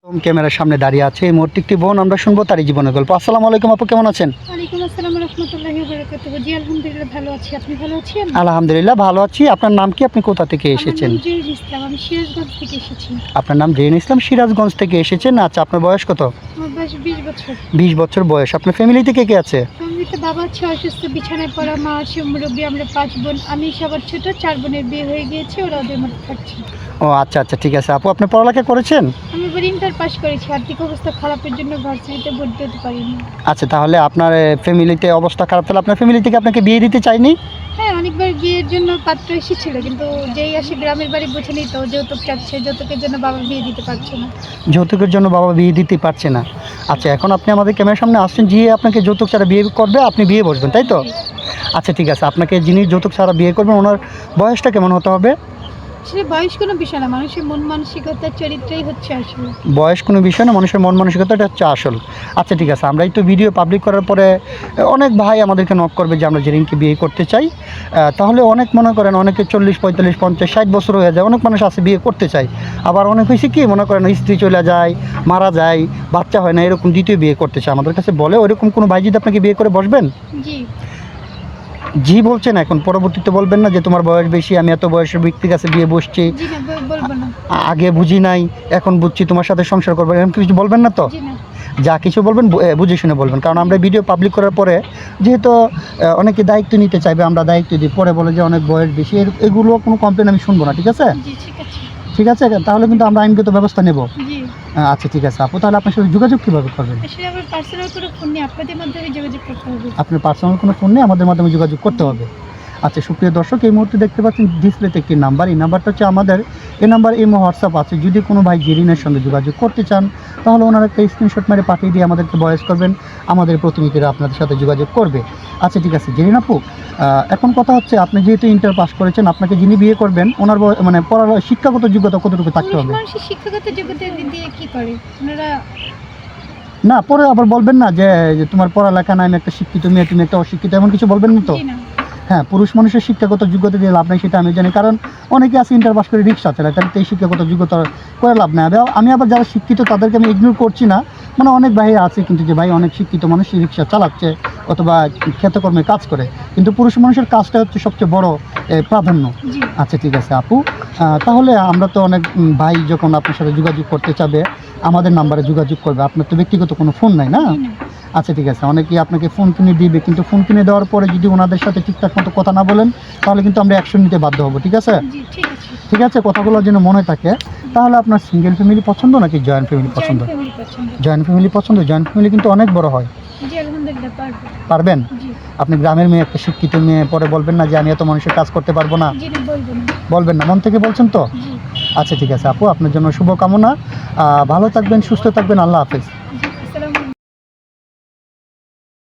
ক্যামেরার সামনে দাঁড়িয়ে আছে এই মুহূর্তে একটি বোন, আমরা শুনবো তারই জীবনের গল্প। আসসালামু আলাইকুম আপু, কেমন আছেন? ওয়ালাইকুম আসসালাম ওয়া রাহমাতুল্লাহি ওয়া বারাকাতুহু। জি আলহামদুলিল্লাহ ভালো আছি। আপনি ভালো আছেন? আলহামদুলিল্লাহ ভালো আছি। আপনার নাম কি? আপনি কোথা থেকে এসেছেন? আমার নাম জহির ইসলাম। আমি সিরাজগঞ্জ থেকে এসেছি। আপনার নাম জেন ইসলাম, সিরাজগঞ্জ থেকে এসেছেন। আচ্ছা, আপনার বয়স কত? আমার বয়স 20 বছর। 20 বছর বয়স। আপনার ফ্যামিলিতে কে কে আছে? ফ্যামিলিতে বাবা আছে অসুস্থ, বিছানায় পড়া, মা আছে মুরব্বী, আমরা 5 বোন। আমি সবার ছোট, 4 বোনের বিয়ে হয়ে গিয়েছে, ওরা ওদের মধ্যে থাকছে। ও আচ্ছা আচ্ছা, ঠিক আছে আপু। আপনি পড়ালেখা করেছেন? আমি এবার ইন্টার পাস করেছি, আর্থিক অবস্থা খারাপের জন্য ভার্সিটিতে ভর্তি হতে পারিনি। আচ্ছা, তাহলে আপনার ফ্যামিলিতে অবস্থা খারাপ, তাহলে আপনার ফ্যামিলি থেকে আপনাকে বিয়ে দিতে চায়নি? হ্যাঁ, অনেকবার বিয়ের জন্য পাত্র এসেছিল, কিন্তু যেই আসে গ্রামের বাড়ি বুঝে নিত যৌতুক চাচ্ছে, যৌতুকের জন্য বাবা বিয়ে দিতে পারছে না। যৌতুকের জন্য বাবা বিয়ে দিতে পারছে না। আচ্ছা, এখন আপনি আমাদের ক্যামেরার সামনে আসছেন, যে আপনাকে যৌতুক ছাড়া বিয়ে করবে, আপনি বিয়ে বসবেন, তাই তো? আচ্ছা ঠিক আছে, আপনাকে যিনি যৌতুক ছাড়া বিয়ে করবেন ওনার বয়সটা কেমন হতে হবে? আসলে বয়স কোনো বিষয় না, মানুষের মন মানসিকতার চরিত্রই হচ্ছে আসলে। বয়স কোনো বিষয় না, মানুষের মন মানসিকতাটা হচ্ছে আসল। আচ্ছা ঠিক আছে, আমরা এই তো ভিডিও পাবলিক করার পরে অনেক ভাই আমাদেরকে নক করবে যে আমরা জেরিনকে বিয়ে করতে চাই। তাহলে অনেক মনে করেন অনেকে 40, 45, 50, 60 বছর হয়ে যায়, অনেক মানুষ আছে বিয়ে করতে চায়। আবার অনেক হয়েছে কি, মনে করেন স্ত্রী চলে যায়, মারা যায়, বাচ্চা হয় না, এরকম দ্বিতীয় বিয়ে করতে চায়। আমাদের কাছে বলে ওইরকম কোনো ভাই যদি আপনাকে বিয়ে করে বসবেন? জি। জি বলছেন, এখন পরবর্তীতে বলবেন না যে তোমার বয়স বেশি, আমি এত বয়সের ব্যক্তির কাছে বিয়ে বসছি, জি না, বলবো না। আগে বুঝি নাই এখন বুঝছি, তোমার সাথে সংসার করবো, এরকম কিছু বলবেন না তো? জি না। যা কিছু বলবেন বুঝে শুনে বলবেন, কারণ আমরা ভিডিও পাবলিক করার পরে যেহেতু অনেকে দায়িত্ব নিতে চাইবে, আমরা দায়িত্ব দিই, পরে বলে যে অনেক বয়স বেশি, এগুলো কোনো কমপ্লেন আমি শুনবো না, ঠিক আছে? জি ঠিক আছে। ঠিক আছে, তাহলে কিন্তু আমরা আইনগত ব্যবস্থা নেব। জি। আচ্ছা ঠিক আছে আপু, তাহলে আপনার সাথে যোগাযোগ কীভাবে করবেন? আসলে আমার পার্সোনাল কোনো ফোন নেই, আপনাদের মাধ্যমে যোগাযোগ করতে হবে। আপনার পার্সোনাল কোনো ফোন নেই, আমাদের মাধ্যমে যোগাযোগ করতে হবে। আচ্ছা সুপ্রিয় দর্শক, এই মুহূর্তে দেখতে পাচ্ছেন ডিসপ্লেতে একটি নাম্বার, এই নাম্বারটা হচ্ছে আমাদের, এই নাম্বার ইমো হোয়াটসঅ্যাপ আছে। যদি কোনো ভাই জেরিনের সঙ্গে যোগাযোগ করতে চান তাহলে ওনারা একটা স্ক্রিনশট মেরে পাঠিয়ে দিয়ে আমাদেরকে ভয়েস করবেন, আমাদের প্রতিনিধিরা আপনাদের সাথে যোগাযোগ করবে। আচ্ছা ঠিক আছে জেরিন আপু, এখন কথা হচ্ছে আপনি যেহেতু ইন্টার পাস করেছেন, আপনাকে যিনি বিয়ে করবেন ওনার মানে পড়ার শিক্ষাগত যোগ্যতা কতটুকু থাকতে হবে? মানুষের শিক্ষাগত যোগ্যতা দিয়ে কি করে ওনারা? না, পরে আবার বলবেন না যে তোমার পড়ালেখা নাই, আমি একটা শিক্ষিত মেয়ে, তুমি একটা অশিক্ষিত, এমন কিছু বলবেন না তো? জি না। হ্যাঁ, পুরুষ মানুষের শিক্ষাগত যোগ্যতা দিয়ে লাভ নাই, সেটা আমি জানি, কারণ অনেকে আছে ইন্টার পাস করে রিক্সা চালায়, তাহলে তো এই শিক্ষাগত যোগ্যতা করে লাভ নাই। আমি আবার যারা শিক্ষিত তাদেরকে আমি ইগনোর করছি না, মানে অনেক ভাই আছে কিন্তু যে ভাই অনেক শিক্ষিত মানুষ রিক্সা চালাচ্ছে অথবা ক্ষেতকর্মে কাজ করে, কিন্তু পুরুষ মানুষের কাজটা হচ্ছে সবচেয়ে বড় প্রাধান্য। জি। আচ্ছা ঠিক আছে আপু, তাহলে আমরা তো অনেক ভাই যখন আপনার সাথে যোগাযোগ করতে চাবে আমাদের নাম্বারে যোগাযোগ করবে, আপনার তো ব্যক্তিগত কোনো ফোন নাই না? জি না। আচ্ছা ঠিক আছে, অনেকেই আপনাকে ফোন কিনে দিবে, কিন্তু ফোন কিনে দেওয়ার পরে যদি ওনাদের সাথে ঠিকঠাক মতো কথা না বলেন তাহলে কিন্তু আমরা অ্যাকশন নিতে বাধ্য হব, ঠিক আছে? জি ঠিক আছে। ঠিক আছে, কথাগুলো যেন মনে থাকে। তাহলে আপনার সিঙ্গেল ফ্যামিলি পছন্দ নাকি জয়েন্ট ফ্যামিলি পছন্দ? জয়েন্ট ফ্যামিলি পছন্দ। জয়েন্ট ফ্যামিলি পছন্দ। জয়েন্ট ফ্যামিলি কিন্তু অনেক বড় হয়। জি আলহামদুলিল্লাহ পারবো। পারবেন? জি। আপনি গ্রামের মেয়ে, একটা শিক্ষিত মেয়ে, পরে বলবেন না যে আমি এত মানুষের কাজ করতে পারবো না? জি না, বলবো না। বলবেন না, মন থেকে বলছেন তো? জি। আচ্ছা ঠিক আছে আপু, আপনার জন্য শুভকামনা। ভালো থাকবেন, সুস্থ থাকবেন, আল্লাহ হাফেজ।